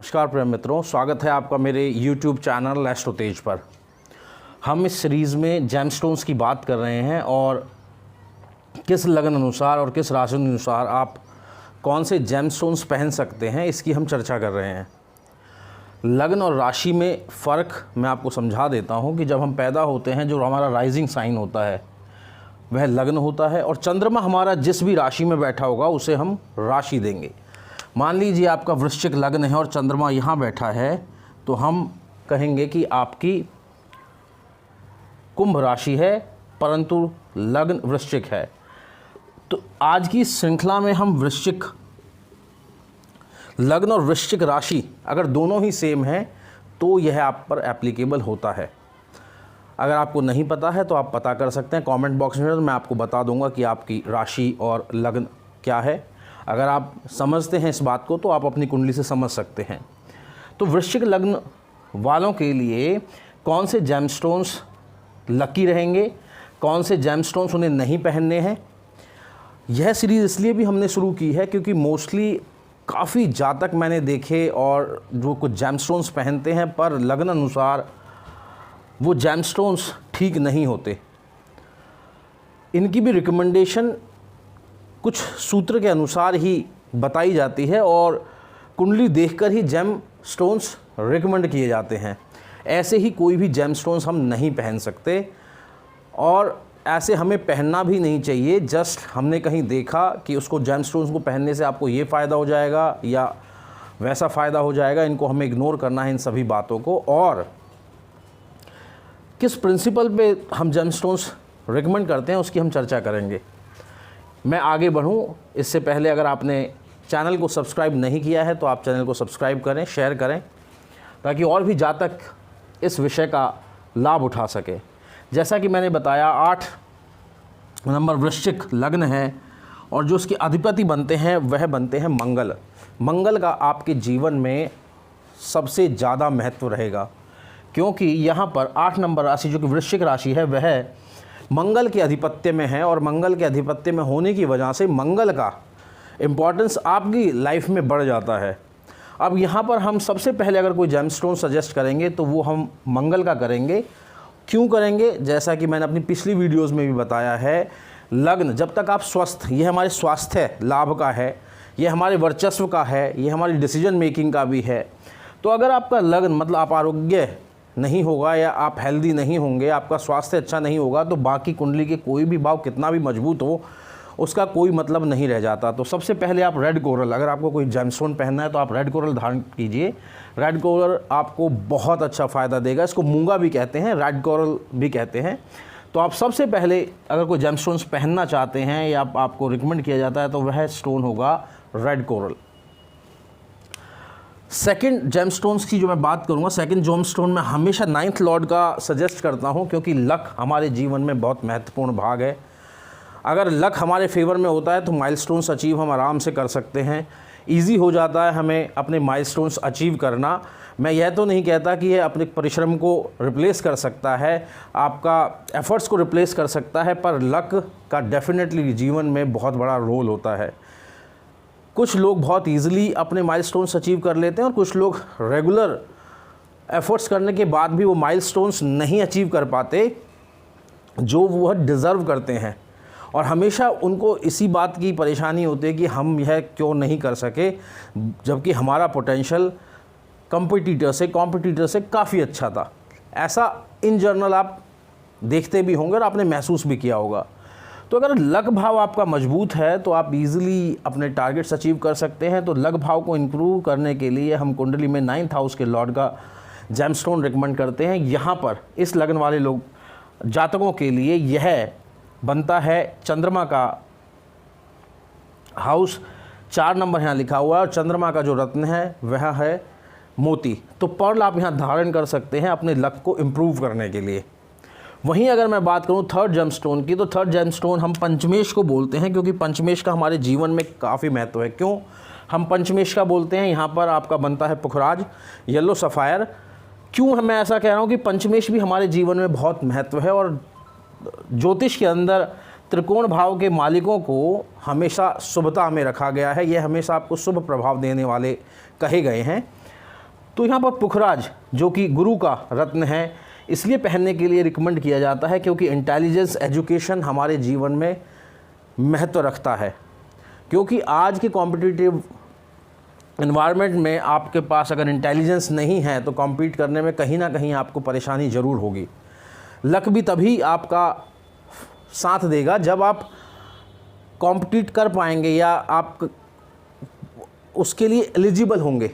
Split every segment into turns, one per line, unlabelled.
नमस्कार प्रिय मित्रों, स्वागत है आपका मेरे YouTube चैनल एस्ट्रो तेज पर। हम इस सीरीज़ में जेमस्टोन्स की बात कर रहे हैं और किस लगन अनुसार और किस राशि अनुसार आप कौन से जेमस्टोन्स पहन सकते हैं, इसकी हम चर्चा कर रहे हैं। लगन और राशि में फ़र्क मैं आपको समझा देता हूं कि जब हम पैदा होते हैं, जो हमारा राइजिंग साइन होता है वह लगन होता है और चंद्रमा हमारा जिस भी राशि में बैठा होगा उसे हम राशि देंगे। मान लीजिए आपका वृश्चिक लग्न है और चंद्रमा यहाँ बैठा है, तो हम कहेंगे कि आपकी कुंभ राशि है परंतु लग्न वृश्चिक है। तो आज की श्रृंखला में हम वृश्चिक लग्न और वृश्चिक राशि अगर दोनों ही सेम हैं तो यह आप पर एप्लीकेबल होता है। अगर आपको नहीं पता है तो आप पता कर सकते हैं कमेंट बॉक्स में, तो मैं आपको बता दूंगा कि आपकी राशि और लग्न क्या है। अगर आप समझते हैं इस बात को तो आप अपनी कुंडली से समझ सकते हैं। तो वृश्चिक लग्न वालों के लिए कौन से जेमस्टोन्स लकी रहेंगे, कौन से जेमस्टोन्स उन्हें नहीं पहनने हैं, यह सीरीज़ इसलिए भी हमने शुरू की है क्योंकि मोस्टली काफ़ी जातक मैंने देखे और जो कुछ जेमस्टोन्स पहनते हैं पर लगन अनुसार वो जेमस्टोन्स ठीक नहीं होते। इनकी भी रिकमेंडेशन कुछ सूत्र के अनुसार ही बताई जाती है और कुंडली देखकर ही जेम स्टोन्स रिकमेंड किए जाते हैं। ऐसे ही कोई भी जेम स्टोन्स हम नहीं पहन सकते और ऐसे हमें पहनना भी नहीं चाहिए। जस्ट हमने कहीं देखा कि उसको जेम स्टोन्स को पहनने से आपको ये फ़ायदा हो जाएगा या वैसा फ़ायदा हो जाएगा, इनको हमें इग्नोर करना है इन सभी बातों को। और किस प्रिंसिपल पे हम जेम स्टोन्स रिकमेंड करते हैं उसकी हम चर्चा करेंगे। मैं आगे बढ़ूं इससे पहले अगर आपने चैनल को सब्सक्राइब नहीं किया है तो आप चैनल को सब्सक्राइब करें, शेयर करें, ताकि और भी जातक इस विषय का लाभ उठा सके। जैसा कि मैंने बताया 8 नंबर वृश्चिक लग्न है और जो उसके अधिपति बनते हैं वह बनते हैं मंगल। मंगल का आपके जीवन में सबसे ज़्यादा महत्व रहेगा क्योंकि यहाँ पर 8 नंबर राशि जो कि वृश्चिक राशि है वह मंगल के आधिपत्य में है और मंगल के आधिपत्य में होने की वजह से मंगल का इम्पॉर्टेंस आपकी लाइफ में बढ़ जाता है। अब यहाँ पर हम सबसे पहले अगर कोई जेमस्टोन सजेस्ट करेंगे तो वो हम मंगल का करेंगे। क्यों करेंगे? जैसा कि मैंने अपनी पिछली वीडियोस में भी बताया है, लग्न जब तक आप स्वस्थ, ये हमारे स्वास्थ्य लाभ का है, ये हमारे वर्चस्व का है, ये हमारी डिसीजन मेकिंग का भी है। तो अगर आपका लग्न मतलब आप आरोग्य नहीं होगा या आप हेल्दी नहीं होंगे, आपका स्वास्थ्य अच्छा नहीं होगा, तो बाकी कुंडली के कोई भी भाव कितना भी मजबूत हो उसका कोई मतलब नहीं रह जाता। तो सबसे पहले आप रेड कोरल, अगर आपको कोई जेमस्टोन पहनना है तो आप रेड कोरल धारण कीजिए। रेड कोरल आपको बहुत अच्छा फ़ायदा देगा। इसको मूंगा भी कहते हैं, रेड कोरल भी कहते हैं। तो आप सबसे पहले अगर कोई जेमस्टोन्स पहनना चाहते हैं या आपको रिकमेंड किया जाता है तो वह स्टोन होगा रेड कोरल। सेकंड जेमस्टोन्स की जो मैं बात करूंगा, सेकंड जेमस्टोन में हमेशा 9th लॉर्ड का सजेस्ट करता हूं क्योंकि लक हमारे जीवन में बहुत महत्वपूर्ण भाग है। अगर लक हमारे फेवर में होता है तो माइलस्टोन्स अचीव हम आराम से कर सकते हैं। इजी हो जाता है हमें अपने माइलस्टोन्स अचीव करना। मैं यह तो नहीं कहता कि यह अपने परिश्रम को रिप्लेस कर सकता है, आपका एफर्ट्स को रिप्लेस कर सकता है, पर लक का डेफिनेटली जीवन में बहुत बड़ा रोल होता है। कुछ लोग बहुत ईजिली अपने माइलस्टोन्स अचीव कर लेते हैं और कुछ लोग रेगुलर एफर्ट्स करने के बाद भी वो माइलस्टोन्स नहीं अचीव कर पाते जो वह डिज़र्व करते हैं। और हमेशा उनको इसी बात की परेशानी होती है कि हम यह क्यों नहीं कर सके, जबकि हमारा पोटेंशियल कॉम्पिटिटर से काफ़ी अच्छा था। ऐसा इन जनरल आप देखते भी होंगे और आपने महसूस भी किया होगा। तो अगर लक भाव आपका मजबूत है तो आप इजीली अपने टारगेट्स अचीव कर सकते हैं। तो लक भाव को इम्प्रूव करने के लिए हम कुंडली में 9th हाउस के लॉर्ड का जेमस्टोन रिकमेंड करते हैं। यहाँ पर इस लगन वाले लोग जातकों के लिए यह बनता है चंद्रमा का हाउस। 4 नंबर यहाँ लिखा हुआ है और चंद्रमा का जो रत्न है वह है मोती। तो पर्ल आप यहाँ धारण कर सकते हैं अपने लक को इम्प्रूव करने के लिए। वहीं अगर मैं बात करूं थर्ड जेमस्टोन की, तो थर्ड जेमस्टोन हम पंचमेश को बोलते हैं क्योंकि पंचमेश का हमारे जीवन में काफ़ी महत्व है। क्यों हम पंचमेश का बोलते हैं? यहाँ पर आपका बनता है पुखराज, येलो सफ़ायर। क्यों मैं ऐसा कह रहा हूँ कि पंचमेश भी हमारे जीवन में बहुत महत्व है और ज्योतिष के अंदर त्रिकोण भाव के मालिकों को हमेशा शुभता में रखा गया है। यह हमेशा आपको शुभ प्रभाव देने वाले कहे गए हैं। तो यहाँ पर पुखराज जो कि गुरु का रत्न है, इसलिए पहनने के लिए रिकमेंड किया जाता है क्योंकि इंटेलिजेंस एजुकेशन हमारे जीवन में महत्व रखता है। क्योंकि आज के कॉम्पिटिटिव एनवायरनमेंट में आपके पास अगर इंटेलिजेंस नहीं है तो कॉम्पीट करने में कहीं ना कहीं आपको परेशानी ज़रूर होगी। लक भी तभी आपका साथ देगा जब आप कॉम्पिटिट कर पाएंगे या आप उसके लिए एलिजिबल होंगे।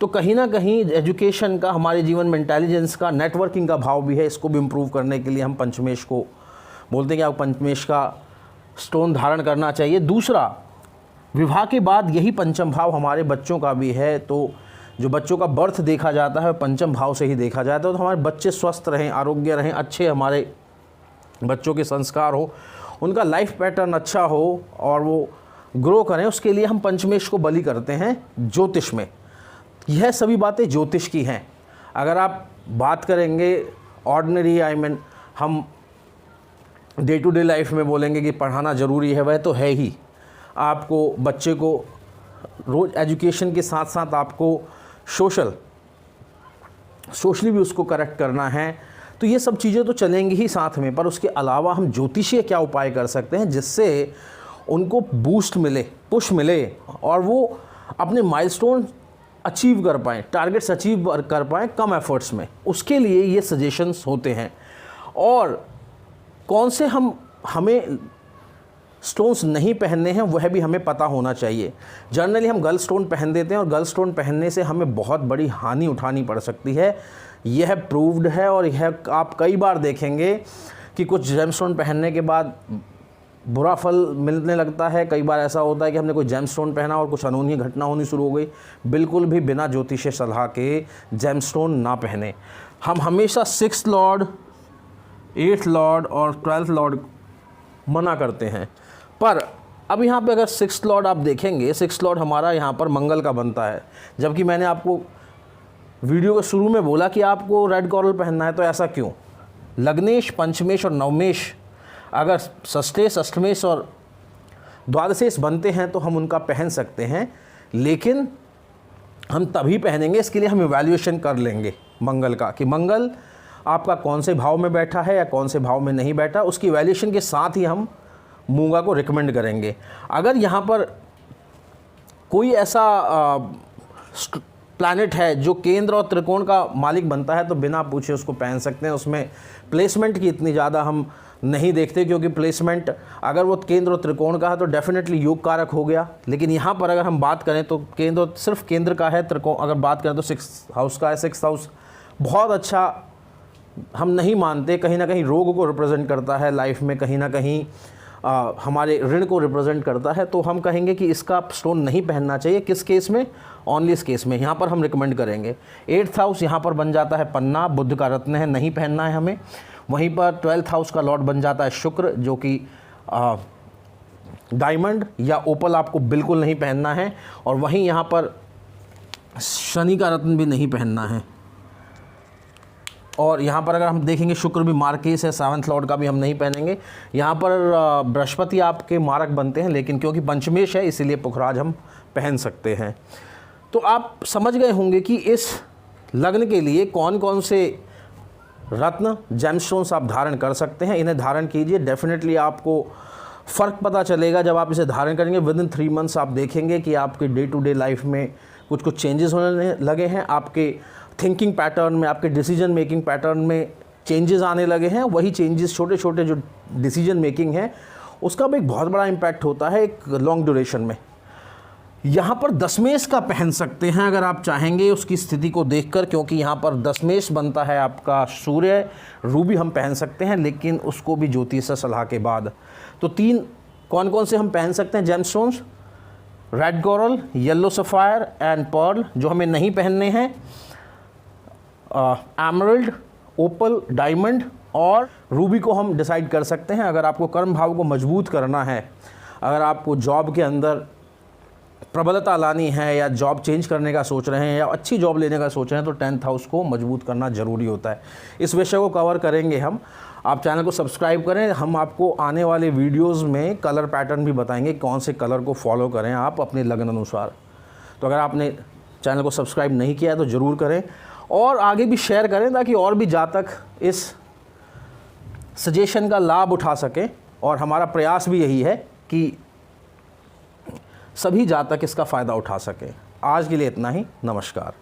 तो कहीं ना कहीं एजुकेशन का हमारे जीवन में, इंटेलिजेंस का, नेटवर्किंग का भाव भी है। इसको भी इम्प्रूव करने के लिए हम पंचमेश को बोलते हैं कि आप पंचमेश का स्टोन धारण करना चाहिए। दूसरा, विवाह के बाद यही पंचम भाव हमारे बच्चों का भी है। तो जो बच्चों का बर्थ देखा जाता है पंचम भाव से ही देखा जाता है। तो हमारे बच्चे स्वस्थ रहें, आरोग्य रहें, अच्छे हमारे बच्चों के संस्कार हो, उनका लाइफ पैटर्न अच्छा हो और वो ग्रो करें, उसके लिए हम पंचमेश को बलि करते हैं ज्योतिष में। यह सभी बातें ज्योतिष की हैं। अगर आप बात करेंगे ऑर्डिनरी, हम डे टू डे लाइफ में बोलेंगे कि पढ़ाना ज़रूरी है, वह तो है ही। आपको बच्चे को रोज़ एजुकेशन के साथ साथ आपको सोशली भी उसको करेक्ट करना है। तो ये सब चीज़ें तो चलेंगी ही साथ में, पर उसके अलावा हम ज्योतिषीय क्या उपाय कर सकते हैं जिससे उनको बूस्ट मिले, पुश मिले और वो अपने माइलस्टोन अचीव कर पाएँ, टारगेट्स अचीव कर पाएँ कम एफर्ट्स में। उसके लिए ये सजेशंस होते हैं। और कौन से हमें स्टोन्स नहीं पहनने हैं वह भी हमें पता होना चाहिए। जनरली हम गर्ल स्टोन पहन देते हैं और गर्ल स्टोन पहनने से हमें बहुत बड़ी हानि उठानी पड़ सकती है। यह प्रूव्ड है और यह आप कई बार देखेंगे कि कुछ जेमस्टोन पहनने के बाद बुरा फल मिलने लगता है। कई बार ऐसा होता है कि हमने कोई जेमस्टोन पहना और कुछ अनहोनी घटना होनी शुरू हो गई। बिल्कुल भी बिना ज्योतिषीय सलाह के जेमस्टोन ना पहने। हम हमेशा 6th लॉर्ड, 8th लॉर्ड और 12th लॉर्ड मना करते हैं। पर अब यहाँ पे अगर 6th लॉर्ड आप देखेंगे, 6th लॉर्ड हमारा यहाँ पर मंगल का बनता है। जबकि मैंने आपको वीडियो के शुरू में बोला कि आपको रेड कॉरल पहनना है, तो ऐसा क्यों? लग्नेश, पंचमेश और नवमेश अगर षष्ठेश, अष्टमेश और द्वादशेश बनते हैं तो हम उनका पहन सकते हैं, लेकिन हम तभी पहनेंगे, इसके लिए हम इवैल्यूएशन कर लेंगे मंगल का कि मंगल आपका कौन से भाव में बैठा है या कौन से भाव में नहीं बैठा। उसकी इवैल्यूएशन के साथ ही हम मूंगा को रिकमेंड करेंगे। अगर यहाँ पर कोई ऐसा प्लैनेट है जो केंद्र और त्रिकोण का मालिक बनता है तो बिना पूछे उसको पहन सकते हैं। उसमें प्लेसमेंट की इतनी ज़्यादा हम नहीं देखते, क्योंकि प्लेसमेंट अगर वो केंद्र और त्रिकोण का है तो डेफिनेटली योग कारक हो गया। लेकिन यहाँ पर अगर हम बात करें तो केंद्र सिर्फ केंद्र का है, त्रिकोण अगर बात करें तो 6th हाउस का है। 6th हाउस बहुत अच्छा हम नहीं मानते, कहीं ना कहीं रोग को रिप्रेजेंट करता है लाइफ में, कहीं ना कहीं हमारे ऋण को रिप्रेजेंट करता है। तो हम कहेंगे कि इसका स्टोन नहीं पहनना चाहिए। किस केस में? ओनली इस केस में यहाँ पर हम रिकमेंड करेंगे। 8th हाउस यहाँ पर बन जाता है पन्ना, बुध का रत्न है, नहीं पहनना है हमें। वहीं पर 12th हाउस का लॉर्ड बन जाता है शुक्र, जो कि डायमंड या ओपल आपको बिल्कुल नहीं पहनना है। और वहीं यहाँ पर शनि का रत्न भी नहीं पहनना है। और यहाँ पर अगर हम देखेंगे शुक्र भी मार्केस है, 7th लॉर्ड का भी हम नहीं पहनेंगे। यहाँ पर बृहस्पति आपके मारक बनते हैं, लेकिन क्योंकि पंचमेश है इसीलिए पुखराज हम पहन सकते हैं। तो आप समझ गए होंगे कि इस लग्न के लिए कौन कौन से रत्न, जेमस्टोन्स आप धारण कर सकते हैं। इन्हें धारण कीजिए, डेफिनेटली आपको फ़र्क पता चलेगा जब आप इसे धारण करेंगे। विदिन 3 मंथ्स आप देखेंगे कि आपके डे टू डे लाइफ में कुछ चेंजेस होने लगे हैं। आपके थिंकिंग पैटर्न में, आपके डिसीजन मेकिंग पैटर्न में चेंजेस आने लगे हैं। वही चेंजेस, छोटे छोटे जो डिसीजन मेकिंग है उसका भी एक बहुत बड़ा इम्पैक्ट होता है एक लॉन्ग ड्यूरेशन में। यहाँ पर दशमेश का पहन सकते हैं अगर आप चाहेंगे उसकी स्थिति को देखकर, क्योंकि यहाँ पर दशमेश बनता है आपका सूर्य। रूबी हम पहन सकते हैं, लेकिन उसको भी ज्योतिष सलाह के बाद। तो 3 कौन कौन से हम पहन सकते हैं gemstones? Red coral, yellow sapphire and pearl जो हमें नहीं पहनने हैं, एमरल्ड, ओपल, डायमंड और रूबी को हम डिसाइड कर सकते हैं। अगर आपको कर्म भाव को मजबूत करना है, अगर आपको जॉब के अंदर प्रबलता लानी है या जॉब चेंज करने का सोच रहे हैं या अच्छी जॉब लेने का सोच रहे हैं, तो 10th हाउस को मजबूत करना ज़रूरी होता है। इस विषय को कवर करेंगे हम। आप चैनल को सब्सक्राइब करें। हम आपको आने वाले वीडियोस में कलर पैटर्न भी बताएंगे, कौन से कलर को फॉलो करें आप अपने लगन अनुसार। तो अगर आपने चैनल को सब्सक्राइब नहीं किया है तो ज़रूर करें और आगे भी शेयर करें ताकि और भी जातक इस सजेशन का लाभ उठा सकें। और हमारा प्रयास भी यही है कि सभी जातक इसका फ़ायदा उठा सकें। आज के लिए इतना ही। नमस्कार।